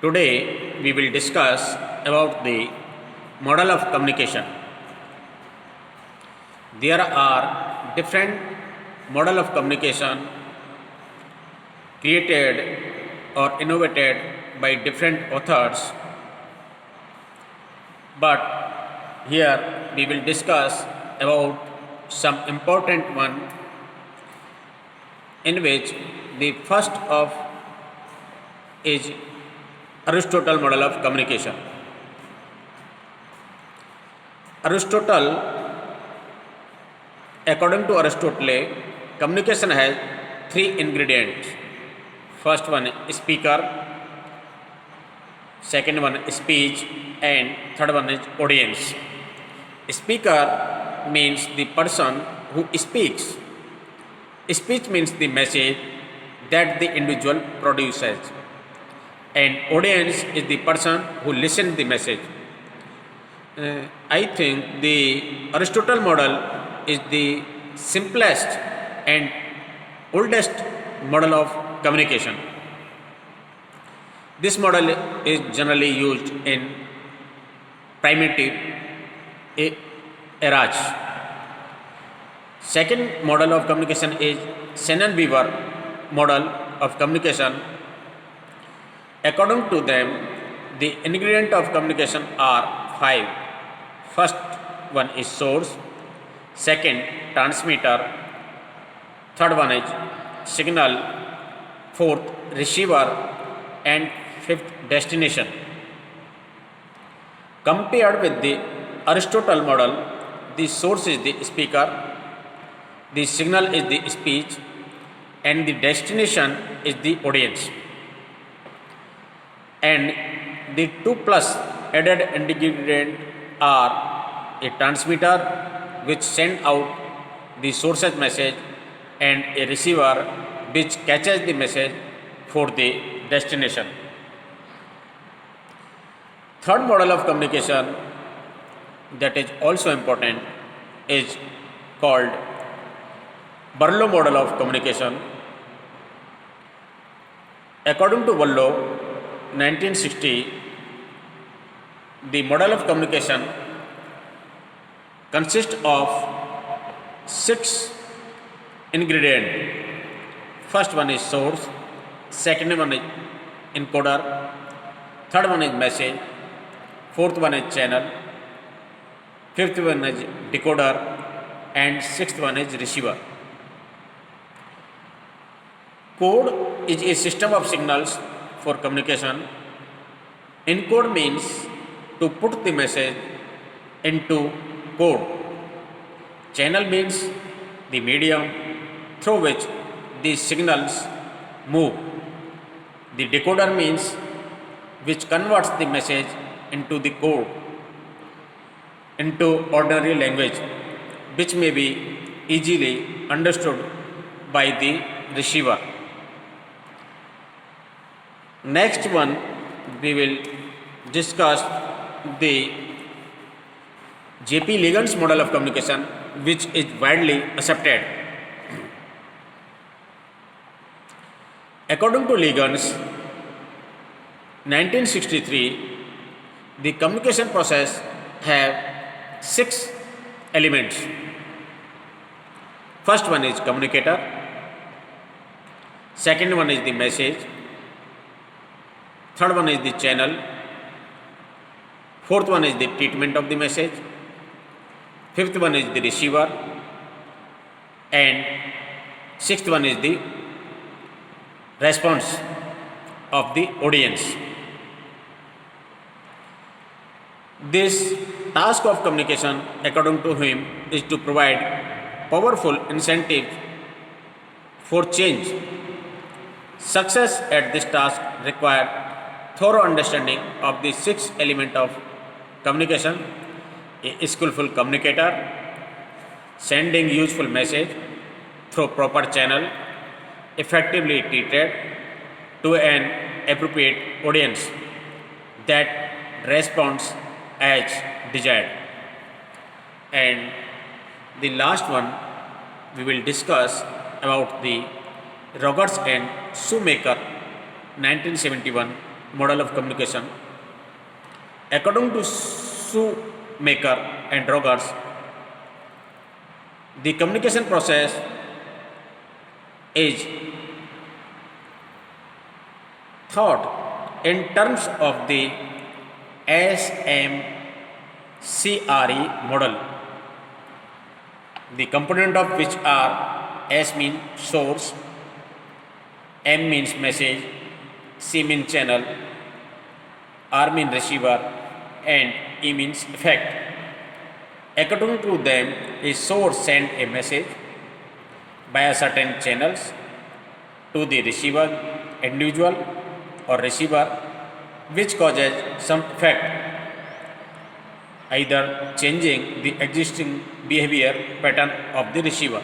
Today we will discuss about the model of communication. There are different model of communication created or innovated by different authors, but here we will discuss about some important one, in which the first of is Aristotle model of communication. Aristotle, according to Aristotle, communication has three ingredients. First one is speaker, second one is speech, and third one is audience. Speaker means the person who speaks. Speech means the message that the individual produces, and audience is the person who listens the message. I think the Aristotle model is the simplest and oldest model of communication. This model is generally used in primitive eras. Second model of communication is Shannon-Weaver model of communication. According to them, the ingredients of communication are five. First one is source, second transmitter, third one is signal, fourth receiver, and fifth destination. Compared with the Aristotle model, the source is the speaker, the signal is the speech, and the destination is the audience. And the two plus added ingredient are a transmitter which sends out the source's message, and a receiver which catches the message for the destination. Third model of communication that is also important is called Barlow model of communication. According to Barlow, 1960, the model of communication consists of six ingredients. First one is source, second one is encoder, third one is message, fourth one is channel, fifth one is decoder, and sixth one is receiver. Code is a system of signals for communication. Encode means to put the message into code. Channel means the medium through which the signals move. The decoder means which converts the message into the code, into ordinary language, which may be easily understood by the receiver. Next one, we will discuss the J.P. Ligon's model of communication, which is widely accepted. According to Ligon's 1963, the communication process have six elements. First one is communicator, second one is the message, third one is the channel, fourth one is the treatment of the message, fifth one is the receiver, and sixth one is the response of the audience. This task of communication, according to him, is to provide powerful incentive for change. Success at this task requires thorough understanding of the six elements of communication: a skillful communicator, sending useful message through proper channel, effectively treated to an appropriate audience that responds as desired. And the last one, we will discuss about the Rogers and Shoemaker 1971 model of communication. According to Shoemaker and Rogers, the communication process is thought in terms of the SMCRE model, the component of which are S means source, M means message, C means channel, R means receiver, and E means effect. According to them, a source sends a message via certain channels to the receiver, individual or receiver, which causes some effect, either changing the existing behavior pattern of the receiver.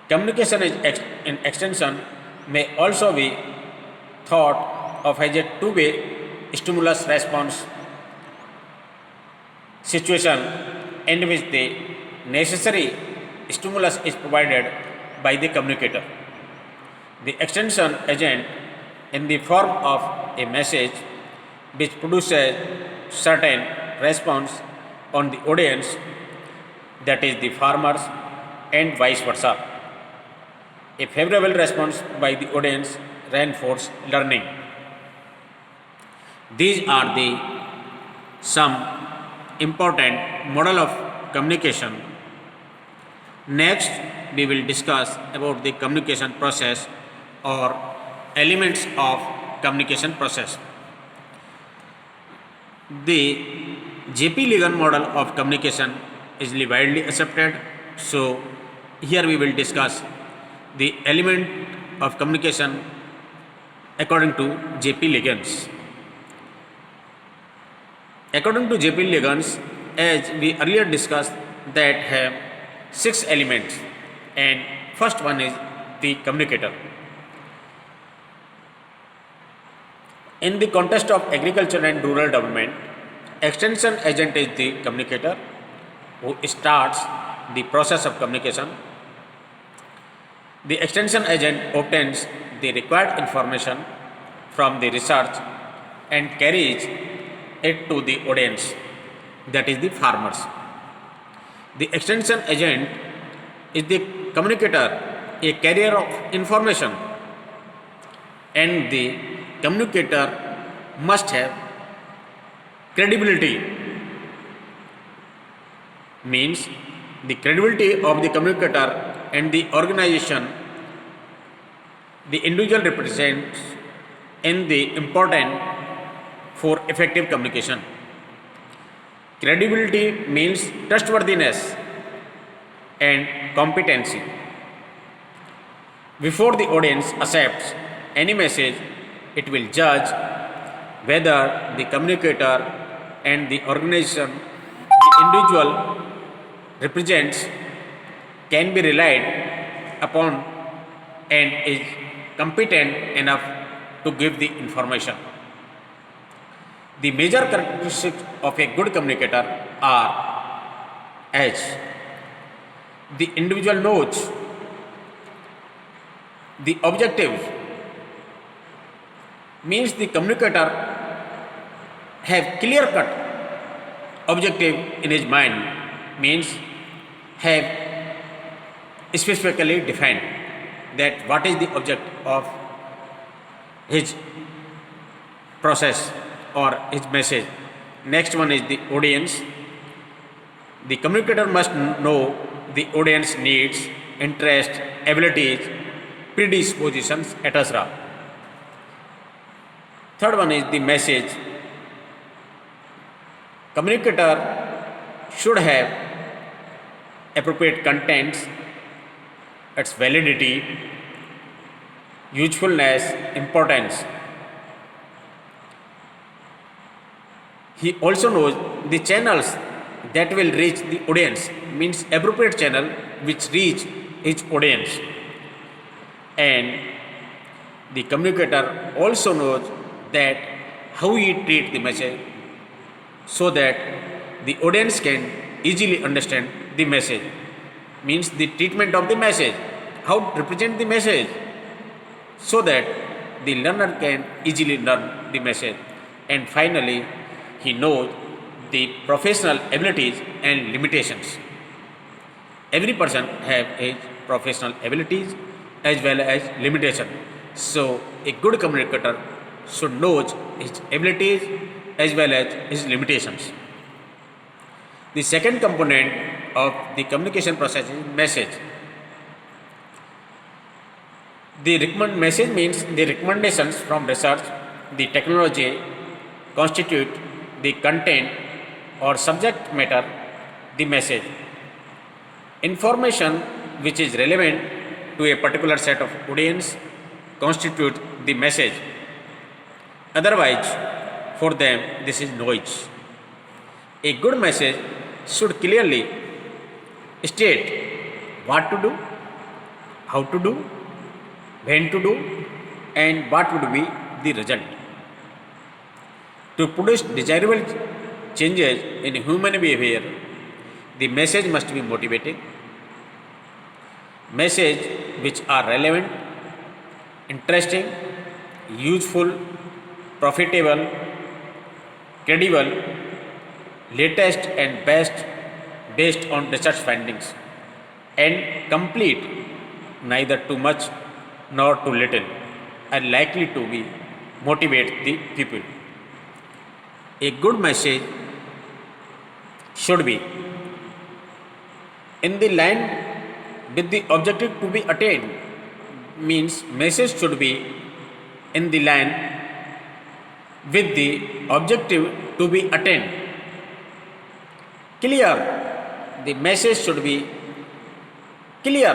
Communication in extension may also be thought of as a two-way stimulus response situation in which the necessary stimulus is provided by the communicator. The extension agent in the form of a message which produces certain response on the audience, that is the farmers, and vice versa. A favorable response by the audience reinforces learning. These are the some important model of communication. Next, we will discuss about the communication process or elements of communication process. The J.P. Ligon model of communication is widely accepted. So, here we will discuss the element of communication according to J.P. Ligon's. According to J.P. Ligon's, as we earlier discussed, that have 6 elements, and first one is the communicator. In the context of agriculture and rural development, extension agent is the communicator who starts the process of communication. The extension agent obtains the required information from the research and carries it to the audience, that is the farmers. The extension agent is the communicator, a carrier of information, and the communicator must have credibility. Means the credibility of the communicator and the organization the individual represents in the important for effective communication. Credibility means trustworthiness and competency. Before the audience accepts any message, it will judge whether the communicator and the organization the individual represents can be relied upon and is competent enough to give the information. The major characteristics of a good communicator are as the individual knows the objective, means the communicator have clear cut objective in his mind, means have specifically defined that what is the object of his process or his message. Next one is the audience. The communicator must know the audience needs, interests, abilities, predispositions, etc. Third one is the message. Communicator should have appropriate contents, its validity, usefulness, importance. He also knows the channels that will reach the audience, means appropriate channel which reach each audience. And the communicator also knows that how he treat the message so that the audience can easily understand the message, means the treatment of the message, how to represent the message so that the learner can easily learn the message. And finally, he knows the professional abilities and limitations. Every person have his professional abilities as well as limitation. So a good communicator should know his abilities as well as his limitations. The second component of the communication process is message. The message means the recommendations from research, the technology constitute the content or subject matter, the message. Information which is relevant to a particular set of audience constitute the message. Otherwise, for them, this is noise. A good message should clearly state what to do, how to do, when to do, and what would be the result. To produce desirable changes in human behavior, the message must be motivating. Message which are relevant, interesting, useful, profitable, credible, latest and best based on research findings, and complete, neither too much nor too little, are likely to be motivate the people. A good message should be in the line with the objective to be attained, means message should be in the line with the objective to be attained. Clear, the message should be clear,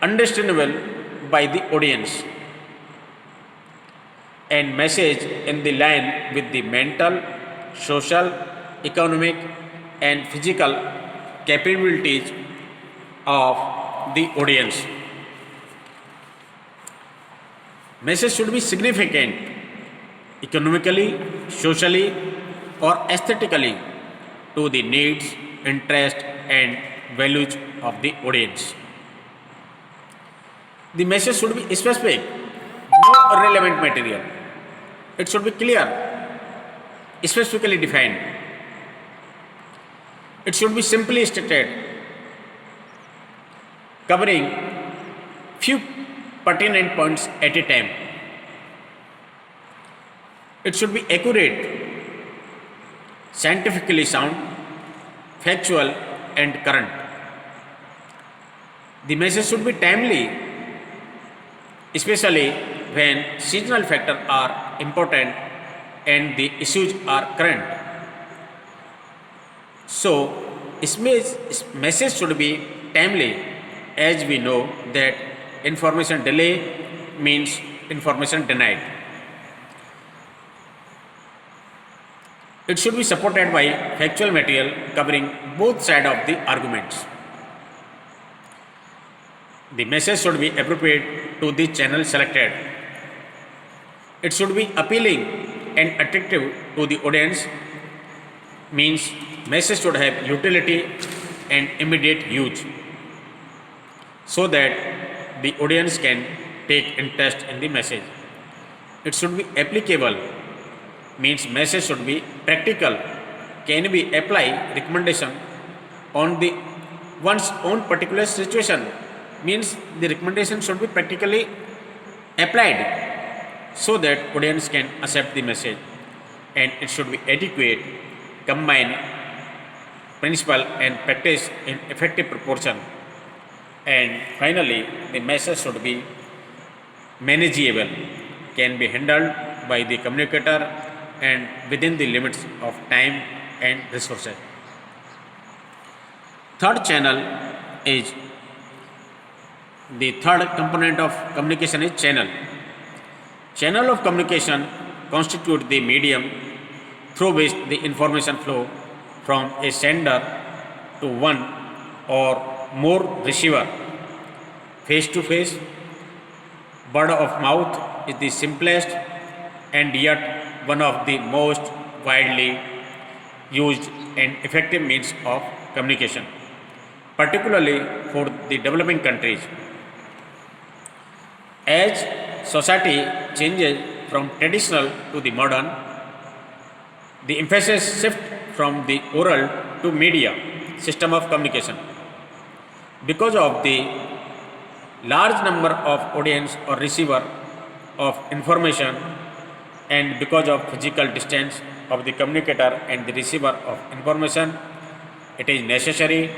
understandable by the audience, and message in the line with the mental, social, economic and physical capabilities of the audience. Message should be significant economically, socially or aesthetically to the needs, interest and values of the audience. The message should be specific, no irrelevant material. It should be clear, specifically defined. It should be simply stated, covering few pertinent points at a time. It should be accurate, scientifically sound, factual and current. The message should be timely, especially when seasonal factors are important and the issues are current. So, message should be timely, as we know that information delay means information denied. It should be supported by factual material covering both sides of the arguments. The message should be appropriate to the channel selected. It should be appealing and attractive to the audience, means message should have utility and immediate use so that the audience can take interest in the message. It should be applicable, means message should be practical, can be apply recommendation on the one's own particular situation, means the recommendation should be practically applied so that audience can accept the message. And it should be adequate, combine principle and practice in effective proportion. And finally, the message should be manageable, can be handled by the communicator and within the limits of time and resources. Third channel is the third component of communication is channel. Channel of communication constitute the medium through which the information flow from a sender to one or more receiver. Face to face, word of mouth is the simplest and yet one of the most widely used and effective means of communication, particularly for the developing countries. As society changes from traditional to the modern, the emphasis shift from the oral to media system of communication. Because of the large number of audience or receiver of information, and because of physical distance of the communicator and the receiver of information, it is necessary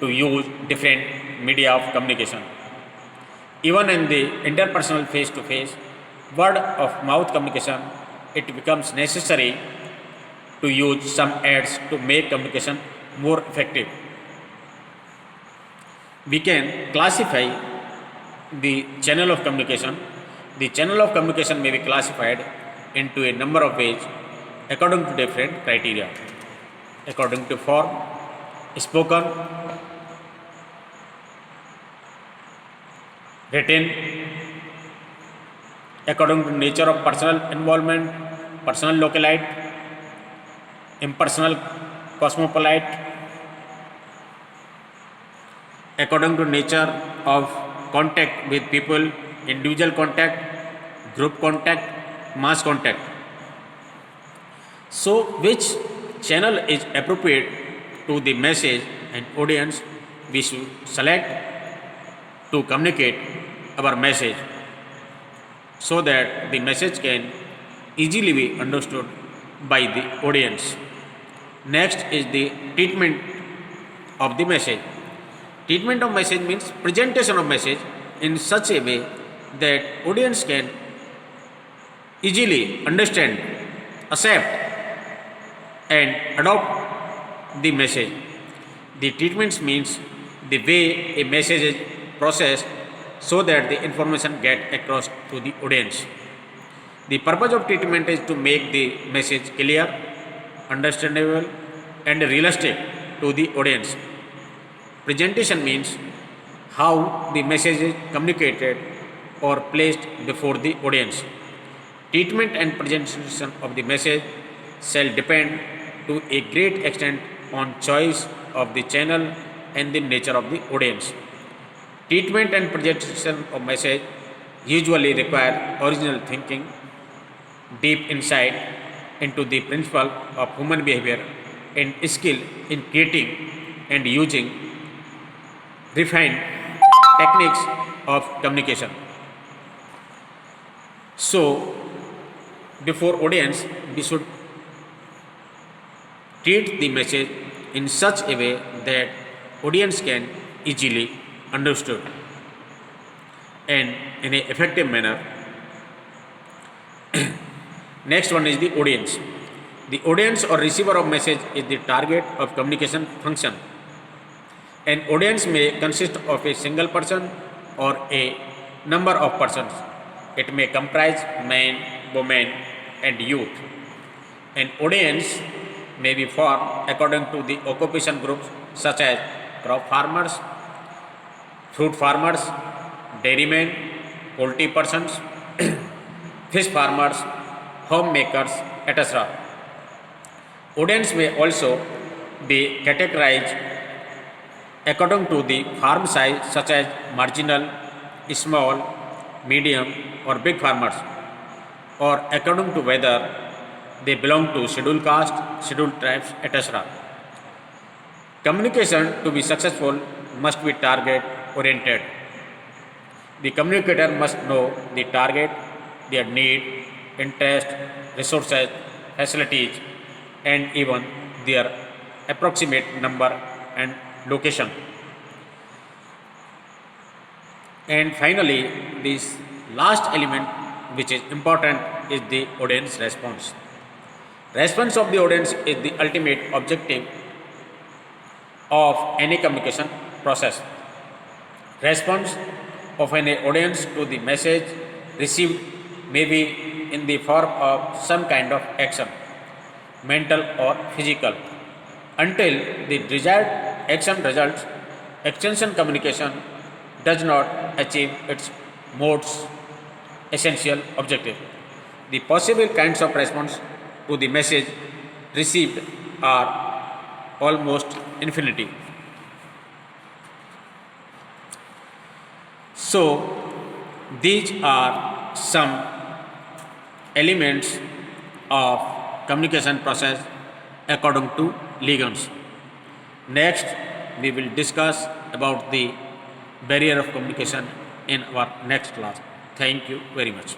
to use different media of communication. Even in the interpersonal face-to-face, word of mouth communication, it becomes necessary to use some ads to make communication more effective. We can classify the channel of communication. The channel of communication may be classified into a number of ways according to different criteria. According to form, spoken, written, according to nature of personal involvement, personal localite, impersonal cosmopolite, according to nature of contact with people, individual contact, group contact, mass contact. So, which channel is appropriate to the message and audience we should select to communicate our message, so that the message can easily be understood by the audience. Next is the treatment of the message. Treatment of message means presentation of message in such a way that audience can easily understand, accept and adopt the message. The treatments means the way a message is processed so that the information get across to the audience. The purpose of treatment is to make the message clear, understandable and realistic to the audience. Presentation means how the message is communicated or placed before the audience. Treatment and presentation of the message shall depend to a great extent on choice of the channel and the nature of the audience. Treatment and presentation of message usually require original thinking, deep insight into the principle of human behavior, and skill in creating and using refined techniques of communication. So, before audience, we should treat the message in such a way that audience can easily understood and in an effective manner. Next one is the audience. The audience or receiver of message is the target of communication function. An audience may consist of a single person or a number of persons. It may comprise men, women and youth. An audience may be formed according to the occupation groups such as crop farmers, fruit farmers, dairymen, poultry persons, fish farmers, homemakers, etc. Audience may also be categorized according to the farm size such as marginal, small, medium or big farmers, or according to whether they belong to scheduled caste, scheduled tribes, etc. Communication to be successful must be target oriented. The communicator must know the target, their need, interest, resources, facilities, and even their approximate number and location. And finally, this last element which is important is the audience response. Response of the audience is the ultimate objective of any communication process. Response of an audience to the message received may be in the form of some kind of action, mental or physical. Until the desired action results, extension communication does not achieve its most essential objective. The possible kinds of response to the message received are almost infinity. So, these are some elements of communication process according to Ligon's. Next, we will discuss about the barrier of communication in our next class. Thank you very much.